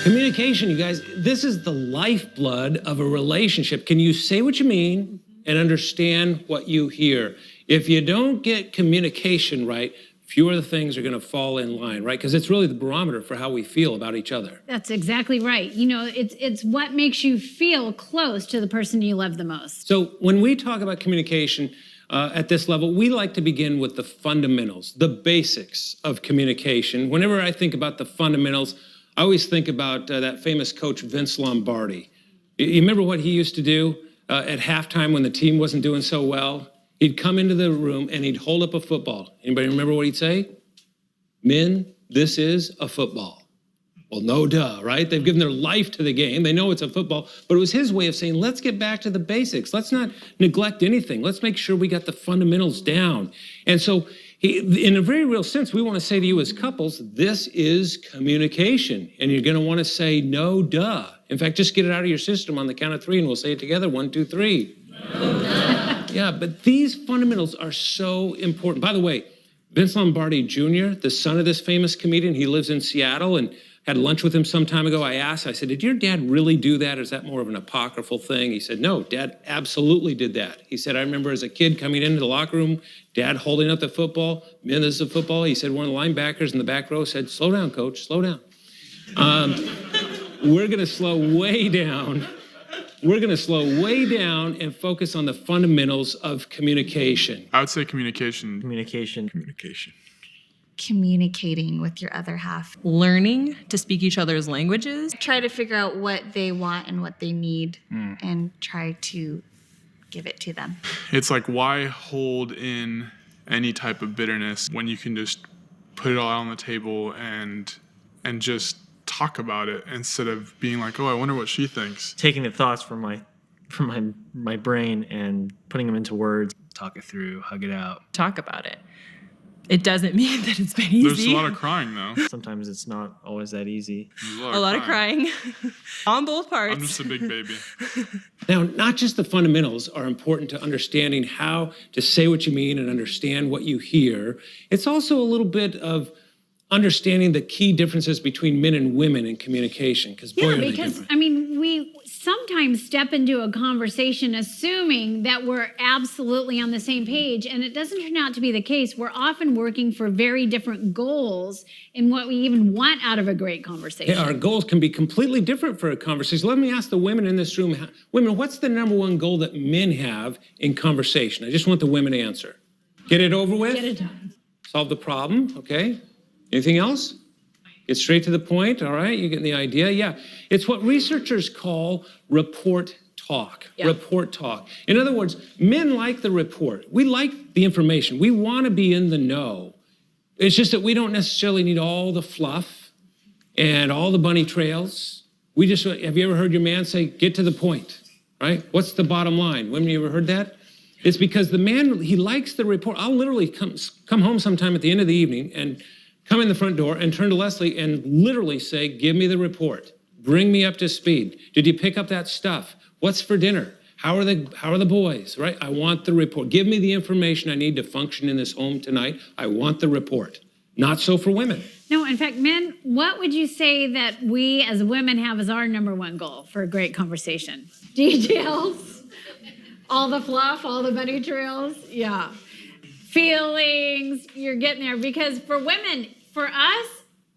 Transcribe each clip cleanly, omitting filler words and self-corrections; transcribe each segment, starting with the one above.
Communication, you guys, this is the lifeblood of a relationship. Can you say what you mean and understand what you hear? If you don't get communication right, fewer of the things are going to fall in line, right? Because it's really the barometer for how we feel about each other. That's exactly right. You know, it's what makes you feel close to the person you love the most. So when we talk about communication at this level, we like to begin with the fundamentals, the basics of communication. Whenever I think about the fundamentals, I always think about that famous coach, Vince Lombardi. You remember what he used to do at halftime when the team wasn't doing so well? He'd come into the room and he'd hold up a football. Anybody remember what he'd say? Men, this is a football. Well, no duh, right? They've given their life to the game. They know it's a football, but it was his way of saying, let's get back to the basics. Let's not neglect anything. Let's make sure we got the fundamentals down. And so in a very real sense, we want to say to you as couples, this is communication. And you're going to want to say no duh. In fact, just get it out of your system on the count of 3 and we'll say it together. 1, 2, 3. No duh. Yeah, but these fundamentals are so important. By the way, Vince Lombardi Jr., the son of this famous comedian, he lives in Seattle, and had lunch with him some time ago. I said, did your dad really do that? Or is that more of an apocryphal thing? He said, no, Dad absolutely did that. He said, I remember as a kid coming into the locker room, Dad holding up the football. Man, this is a football. He said, one of the linebackers in the back row said, slow down, coach, slow down. We're going to slow way down. We're going to slow way down and focus on the fundamentals of communication. I would say communication. Communication. Communication. Communicating with your other half. Learning to speak each other's languages. Try to figure out what they want and what they need and try to give it to them. It's like, why hold in any type of bitterness when you can just put it all on the table and just talk about it instead of being like, oh, I wonder what she thinks. Taking the thoughts from my brain and putting them into words. Talk it through, hug it out. Talk about it. It doesn't mean that it's been easy. There's a lot of crying, though. Sometimes it's not always that easy. A lot of crying. On both parts. I'm just a big baby. Now, not just the fundamentals are important to understanding how to say what you mean and understand what you hear. It's also a little bit of understanding the key differences between men and women in communication. Because I mean, we sometimes step into a conversation assuming that we're absolutely on the same page, and it doesn't turn out to be the case. We're often working for very different goals in what we even want out of a great conversation. Yeah, our goals can be completely different for a conversation. Let me ask the women in this room, women, what's the number one goal that men have in conversation? I just want the women to answer. Get it over with? Get it done. Solve the problem, okay? Anything else? Get straight to the point, all right? You get the idea? Yeah. It's what researchers call report talk. Yeah. Report talk. In other words, men like the report. We like the information. We want to be in the know. It's just that we don't necessarily need all the fluff and all the bunny trails. Have you ever heard your man say, get to the point, right? What's the bottom line? Women, you ever heard that? It's because the man, he likes the report. I'll literally come home sometime at the end of the evening and come in the front door and turn to Leslie and literally say, give me the report. Bring me up to speed. Did you pick up that stuff? What's for dinner? How are the boys, right? I want the report. Give me the information I need to function in this home tonight. I want the report. Not so for women. No, in fact, men, what would you say that we as women have as our number one goal for a great conversation? Details? All the fluff, all the bunny trails? Yeah. Feelings, you're getting there. Because for women, for us,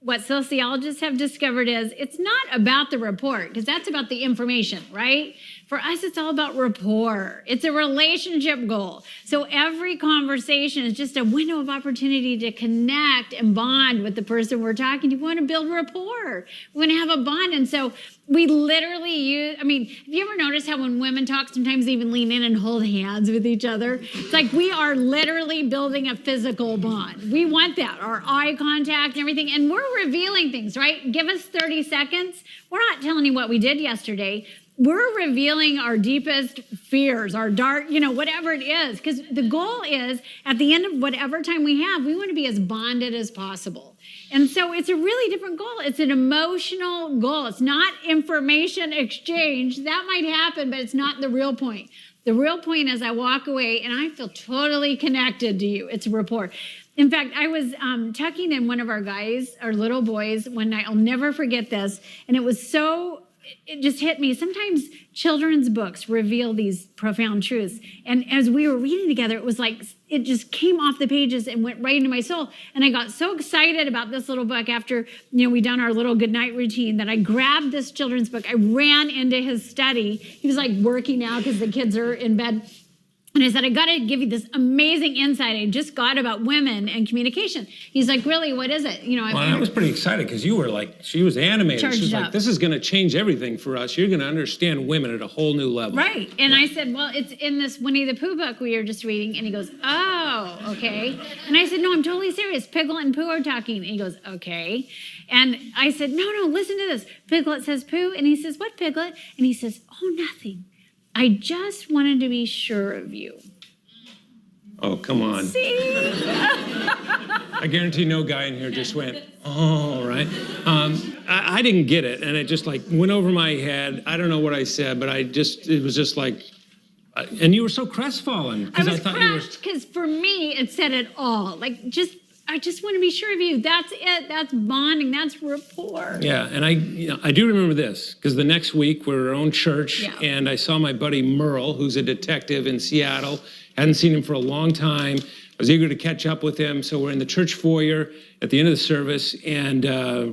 what sociologists have discovered is it's not about the report, because that's about the information, right? For us, it's all about rapport. It's a relationship goal. So every conversation is just a window of opportunity to connect and bond with the person we're talking to. We want to build rapport. We want to have a bond. And so we literally use, have you ever noticed how when women talk, sometimes they even lean in and hold hands with each other? It's like we are literally building a physical bond. We want that, our eye contact and everything. And we're revealing things, right? Give us 30 seconds. We're not telling you what we did yesterday. We're revealing our deepest fears, our dark, whatever it is. Because the goal is, at the end of whatever time we have, we want to be as bonded as possible. And so it's a really different goal. It's an emotional goal. It's not information exchange. That might happen, but it's not the real point. The real point is I walk away and I feel totally connected to you. It's a rapport. In fact, I was tucking in one of our guys, our little boys, one night. I'll never forget this. And it was so, it just hit me. Sometimes children's books reveal these profound truths. And as we were reading together, it was like, it just came off the pages and went right into my soul. And I got so excited about this little book after, we'd done our little goodnight routine that I grabbed this children's book. I ran into his study. He was like working out because the kids are in bed. And I said, I got to give you this amazing insight I just got about women and communication. He's like, really, what is it? Well, I was pretty excited because you were like, she was animated. She was like, this is going to change everything for us. You're going to understand women at a whole new level. Right. And I said, well, it's in this Winnie the Pooh book we were just reading. And he goes, oh, okay. And I said, no, I'm totally serious. Piglet and Pooh are talking. And he goes, okay. And I said, no, listen to this. Piglet says Pooh. And he says, what, Piglet? And he says, oh, nothing. I just wanted to be sure of you. Oh, come on. See? I guarantee no guy in here just went, oh, right? I didn't get it, and it just like went over my head. I don't know what I said, but it was just like, and you were so crestfallen. I was crushed because for me, it said it all. Like, I just want to be sure of you. That's it. That's bonding. That's rapport. Yeah, and I do remember this because the next week we're at our own church, and I saw my buddy Merle, who's a detective in Seattle. Hadn't seen him for a long time. I was eager to catch up with him, so we're in the church foyer at the end of the service, and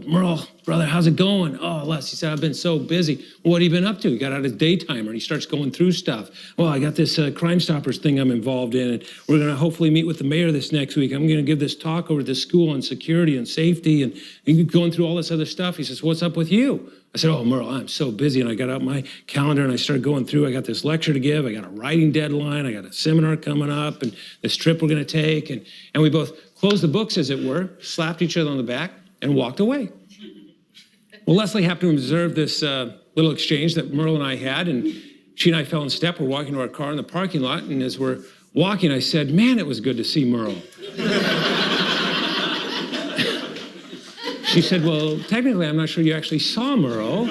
Merle, brother, how's it going? Oh, Les, he said, I've been so busy. Well, what have you been up to? He got out his daytimer, and he starts going through stuff. Well, I got this Crime Stoppers thing I'm involved in, and we're going to hopefully meet with the mayor this next week. I'm going to give this talk over at the school on security and safety, and going through all this other stuff. He says, what's up with you? I said, oh, Merle, I'm so busy. And I got out my calendar and I started going through. I got this lecture to give. I got a writing deadline. I got a seminar coming up and this trip we're going to take. And we both closed the books, as it were, slapped each other on the back and walked away. Well, Leslie happened to observe this little exchange that Merle and I had. And she and I fell in step. We're walking to our car in the parking lot. And as we're walking, I said, man, it was good to see Merle. She said, well, technically, I'm not sure you actually saw Merle.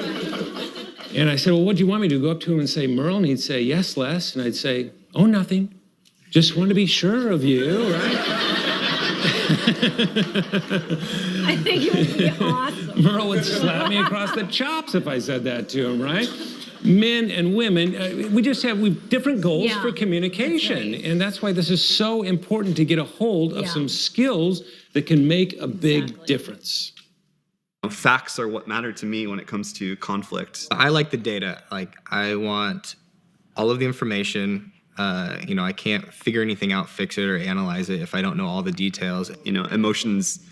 And I said, well, what do you want me to do? Go up to him and say, Merle? And he'd say, yes, Les. And I'd say, oh, nothing. Just want to be sure of you, right? I think it would be awesome. Merle would slap me across the chops if I said that to him, right? Men and women, we've different goals for communication. That's right. And that's why this is so important to get a hold of some skills that can make a big difference. Facts are what matter to me when it comes to conflict. I like the data. Like, I want all of the information. I can't figure anything out, fix it, or analyze it if I don't know all the details. Emotions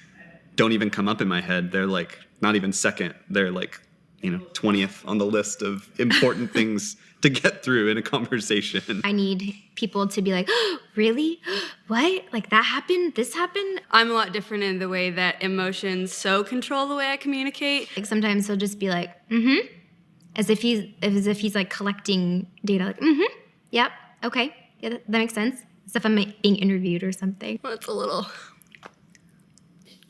don't even come up in my head. They're like not even second. They're like 20th on the list of important things to get through in a conversation. I need people to be like, oh, really? What? Like that happened? This happened? I'm a lot different in the way that emotions so control the way I communicate. Like sometimes he'll just be like, as if he's like collecting data, like, yep, okay, yeah, that makes sense. As if I'm like, being interviewed or something. Well, it's a little.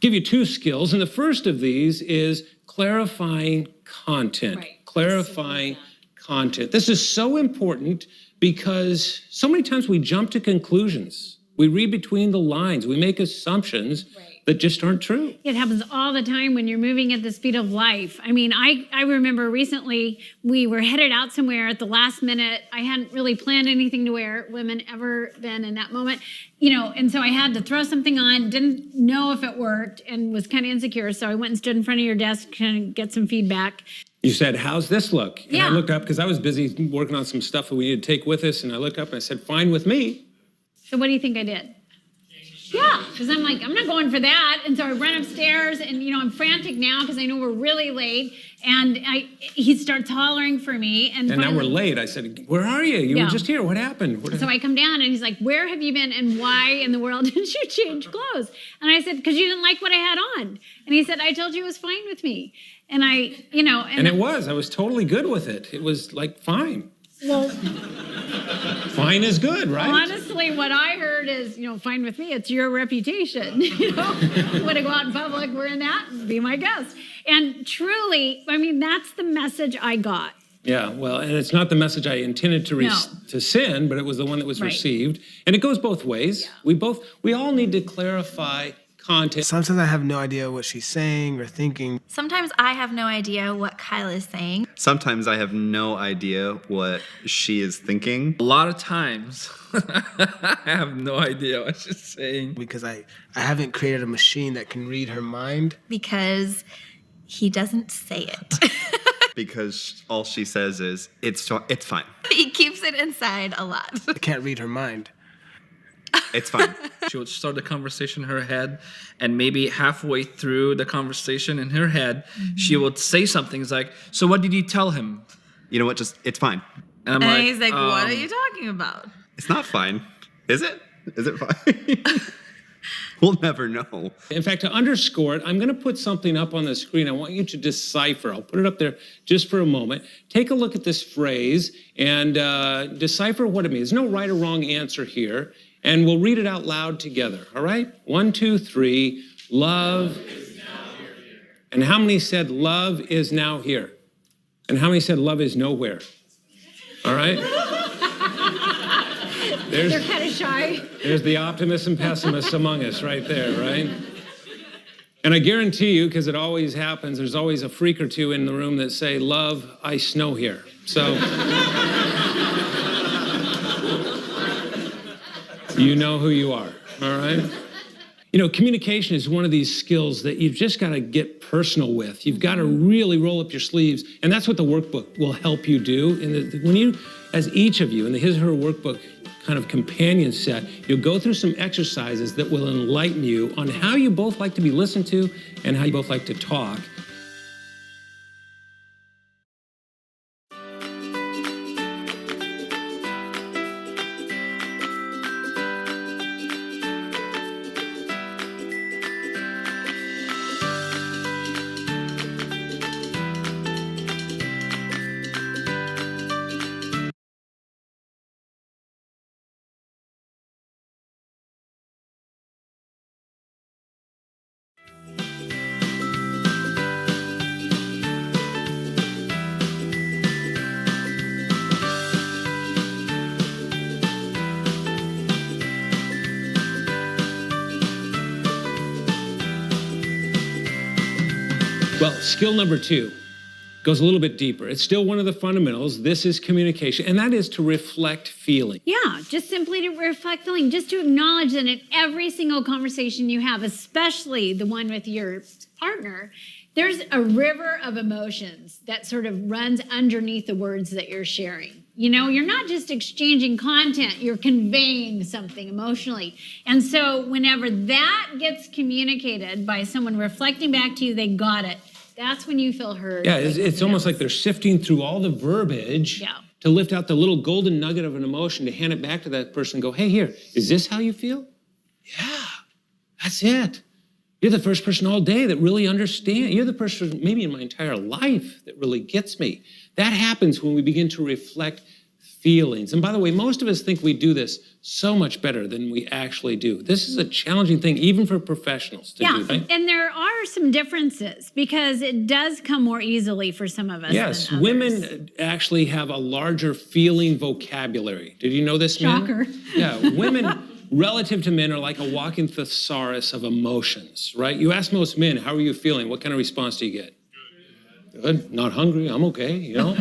Give you two skills, and the first of these is clarifying content. Right. Clarifying content. This is so important because so many times we jump to conclusions. We read between the lines. We make assumptions that just aren't true. It happens all the time when you're moving at the speed of life. I mean, I remember recently we were headed out somewhere at the last minute. I hadn't really planned anything to wear. Women ever been in that moment, and so I had to throw something on, didn't know if it worked and was kind of insecure. So I went and stood in front of your desk to kind of get some feedback. You said, how's this look? And I looked up because I was busy working on some stuff that we needed to take with us. And I looked up and I said, fine with me. So what do you think I did? Yeah, because I'm like, I'm not going for that. And so I run upstairs and, I'm frantic now because I know we're really late. And he starts hollering for me. And now we're late. I said, where are you? You were just here. What happened? So I come down and he's like, where have you been and why in the world did you change clothes? And I said, because you didn't like what I had on. And he said, I told you it was fine with me. And And it was. I was totally good with it. It was like, fine. Well, fine is good, right? Honestly, what I heard is, fine with me. It's your reputation. You want to go out in public wearing that? Be my guest. And truly, that's the message I got. Yeah, well, and it's not the message I intended to No. to send, but it was the one that was Right. received. And it goes both ways. We all need to clarify content. Sometimes I have no idea what she's saying or thinking. Sometimes I have no idea what Kyle is saying. Sometimes I have no idea what she is thinking. A lot of times, I have no idea what she's saying. Because I haven't created a machine that can read her mind. Because he doesn't say it. Because all she says is, it's fine. He keeps it inside a lot. I can't read her mind. It's fine. She would start the conversation in her head, and maybe halfway through the conversation in her head, she would say something. It's like, so what did you tell him? You know what? It's fine. And I'm And like, he's like, what are you talking about? It's not fine. Is it? Is it fine? We'll never know. In fact, to underscore it, I'm going to put something up on the screen. I want you to decipher. I'll put it up there just for a moment. Take a look at this phrase and decipher what it means. There's no right or wrong answer here. And we'll read it out loud together. All right? 1, 2, 3. Love is now here. And how many said love is now here? And how many said love is nowhere? All right? They're kind of shy. There's the optimists and pessimists among us right there, right? And I guarantee you, because it always happens, there's always a freak or two in the room that say, love, I snow here. So you know who you are, all right? You know, communication is one of these skills that you've just got to get personal with. You've got to really roll up your sleeves, and that's what the workbook will help you do. And when you, as each of you, in the His Her Workbook kind of companion set, you'll go through some exercises that will enlighten you on how you both like to be listened to and how you both like to talk. Well, skill number 2 goes a little bit deeper. It's still one of the fundamentals. This is communication, and that is to reflect feeling. Yeah, just simply to reflect feeling, just to acknowledge that in every single conversation you have, especially the one with your partner, there's a river of emotions that sort of runs underneath the words that you're sharing. You know, you're not just exchanging content, you're conveying something emotionally. And so whenever that gets communicated by someone reflecting back to you, they got it. That's when you feel heard. Yeah, it's almost like they're sifting through all the verbiage to lift out the little golden nugget of an emotion to hand it back to that person and go, hey, here, is this how you feel? Yeah, that's it. You're the first person all day that really understands. You're the person maybe in my entire life that really gets me. That happens when we begin to reflect feelings. And by the way, most of us think we do this so much better than we actually do. This is a challenging thing, even for professionals to do. Right? And there are some differences because it does come more easily for some of us. Yes, than others. women actually have a larger feeling vocabulary. Did you know this, men? Shocker. Yeah, women relative to men are like a walking thesaurus of emotions, right? You ask most men, how are you feeling? What kind of response do you get? Good, not hungry, I'm okay, you know?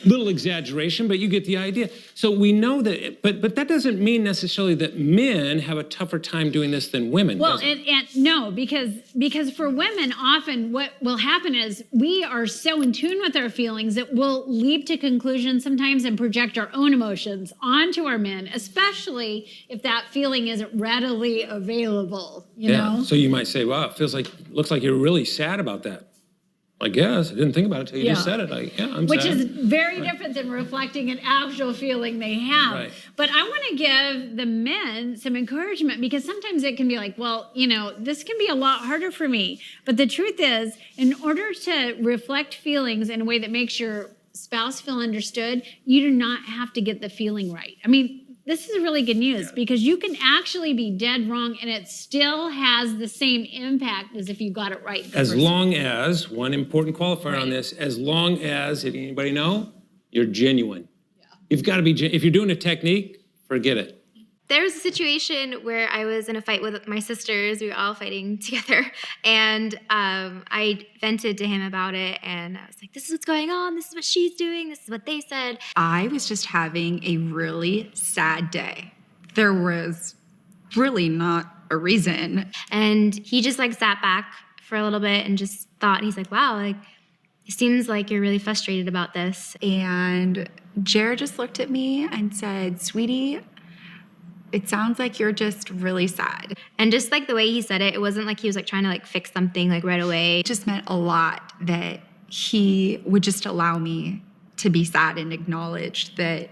Little exaggeration, but you get the idea. So we know that, but that doesn't mean necessarily that men have a tougher time doing this than women. Well, does it? and no, because for women, often what will happen is we are so in tune with our feelings that we'll leap to conclusions sometimes and project our own emotions onto our men, especially if that feeling isn't readily available, you know? So you might say, wow, it looks like you're really sad about that. I guess. I didn't think about it until you just said it. I'm Which sad. is very different than reflecting an actual feeling they have. Right. But I want to give the men some encouragement because sometimes it can be like, well, you know, this can be a lot harder for me. But the truth is, in order to reflect feelings in a way that makes your spouse feel understood, you do not have to get the feeling right. I mean, this is really good news because you can actually be dead wrong and it still has the same impact as if you got it right. As long as, one important qualifier on this, as long as, did anybody know, you're genuine. Yeah. You've got to be, if you're doing a technique, forget it. There was a situation where I was in a fight with my sisters. We were all fighting together. And I vented to him about it. And I was like, this is what's going on. This is what she's doing. This is what they said. I was just having a really sad day. There was really not a reason. And he just like sat back for a little bit and just thought, he's like, wow, like, it seems like you're really frustrated about this. And Jared just looked at me and said, sweetie, it sounds like you're just really sad. And just like the way he said it, it wasn't like he was like trying to like fix something like right away. It just meant a lot that he would just allow me to be sad and acknowledge that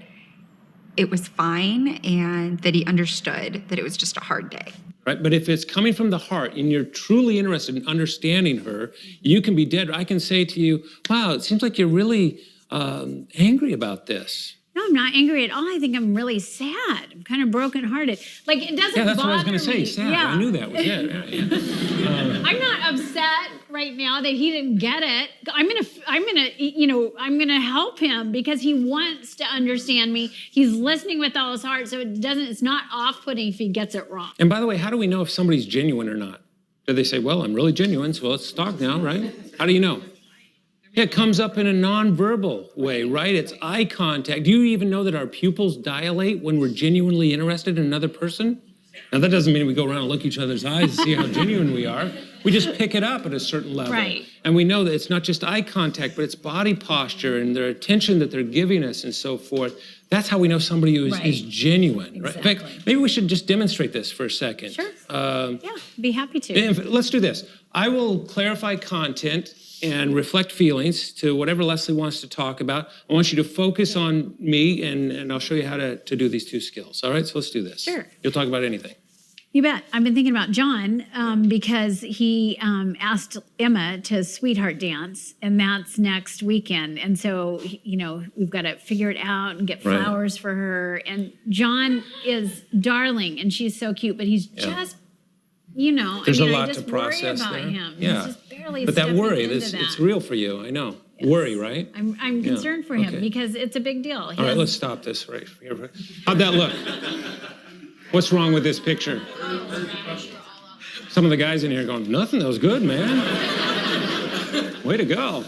it was fine and that he understood that it was just a hard day. Right, but if it's coming from the heart and you're truly interested in understanding her, you can be dead. I can say to you, wow, it seems like you're really angry about this. No, I'm not angry at all. I think I'm really sad. I'm kind of brokenhearted. Like, it doesn't bother me. Yeah, that's what I was going to say, sad. Yeah. I knew that was it. I'm not upset right now that he didn't get it. I'm gonna help him because he wants to understand me. He's listening with all his heart, so it's not off-putting if he gets it wrong. And by the way, how do we know if somebody's genuine or not? Do they say, well, I'm really genuine, so let's talk now, right? How do you know? Yeah, it comes up in a nonverbal way, right? It's eye contact. Do you even know that our pupils dilate when we're genuinely interested in another person? Now, that doesn't mean we go around and look each other's eyes to see how genuine we are. We just pick it up at a certain level. Right. And we know that it's not just eye contact, but it's body posture and their attention that they're giving us and so forth. That's how we know somebody is genuine. Right? Exactly. In fact, maybe we should just demonstrate this for a second. Sure. Yeah, be happy to. Let's do this. I will clarify content and reflect feelings to whatever Leslie wants to talk about. I want you to focus on me, and I'll show you how to do these two skills. All right, so let's do this. Sure. You'll talk about anything. You bet. I've been thinking about John because he asked Emma to sweetheart dance, and that's next weekend. And so, we've got to figure it out and get flowers for her. And John is darling, and she's so cute, but he's just, There's a lot I just to process worry about there. him. Yeah. He's just barely But that stepping worry, into it's real for you, I know. Yes. Worry, right? I'm concerned for him Okay. because it's a big deal. All right, let's stop this right here. How'd that look? What's wrong with this picture? Some of the guys in here going, nothing, that was good, man. Way to go.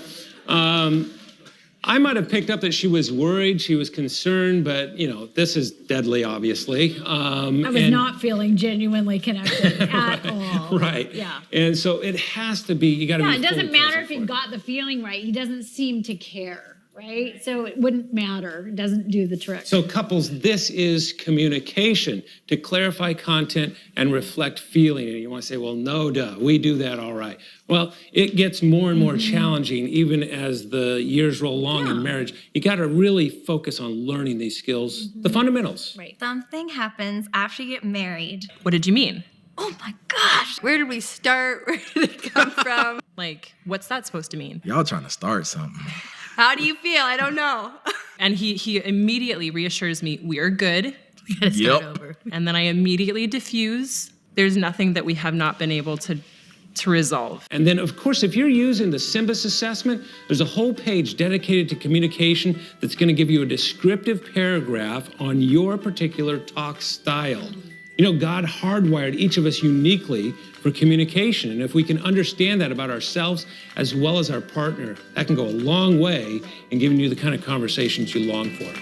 I might have picked up that she was worried, she was concerned, but, this is deadly, obviously. I was not feeling genuinely connected at all. Right. Yeah. And so it has to be, you got to be Yeah, it doesn't fully matter present if he for it. got the feeling right. He doesn't seem to care, right? So it wouldn't matter. It doesn't do the trick. So couples, this is communication, to clarify content and reflect feeling. And you want to say, well, no, duh, we do that all right. Well, it gets more and more challenging even as the years roll along in marriage. You got to really focus on learning these skills, the fundamentals. Right. Something happens after you get married. What did you mean? Oh my gosh. Where did we start? Where did it come from? Like, what's that supposed to mean? Y'all trying to start something. How do you feel? I don't know. And he immediately reassures me, we are good. We gotta start over. And then I immediately diffuse. There's nothing that we have not been able to resolve. And then, of course, if you're using the Symbis assessment, there's a whole page dedicated to communication that's going to give you a descriptive paragraph on your particular talk style. God hardwired each of us uniquely for communication. And if we can understand that about ourselves as well as our partner, that can go a long way in giving you the kind of conversations you long for.